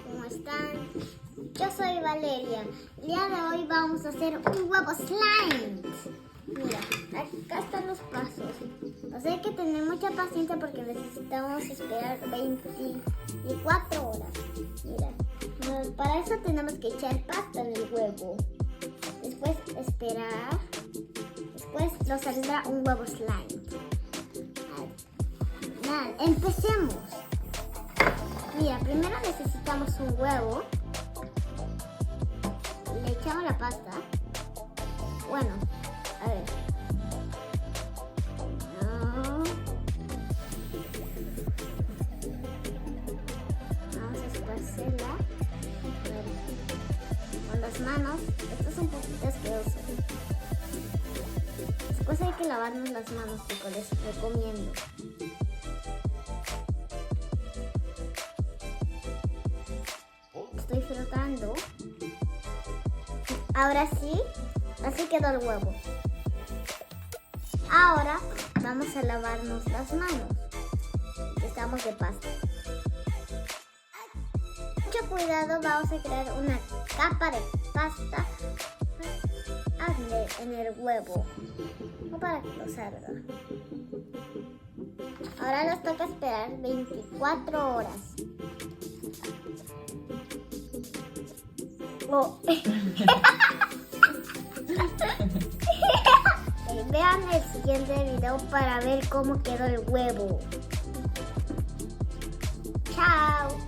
¿cómo están? Yo soy Valeria. El día de hoy vamos a hacer un huevo slime. Mira, acá están los pasos. Así hay que tener mucha paciencia porque necesitamos esperar 24 horas. Mira, para eso tenemos que echar pasta en el huevo. Después esperar. Después nos saldrá un huevo slime. Nada, empecemos. Mira, primero necesitamos un huevo. Le echamos la pasta. Bueno, a ver. No. Vamos a esparcerla. A ver. Con las manos. Esto es un poquito asqueroso. Después hay que lavarnos las manos, chicos, les recomiendo. Estoy frotando. Ahora sí, así quedó el huevo. Ahora vamos a lavarnos las manos. Estamos de pasta. Mucho cuidado, vamos a crear una capa de pasta en el huevo. No para que lo salga. Ahora nos toca esperar 24 horas. Oh. Vean el siguiente video para ver cómo quedó el huevo. Chao.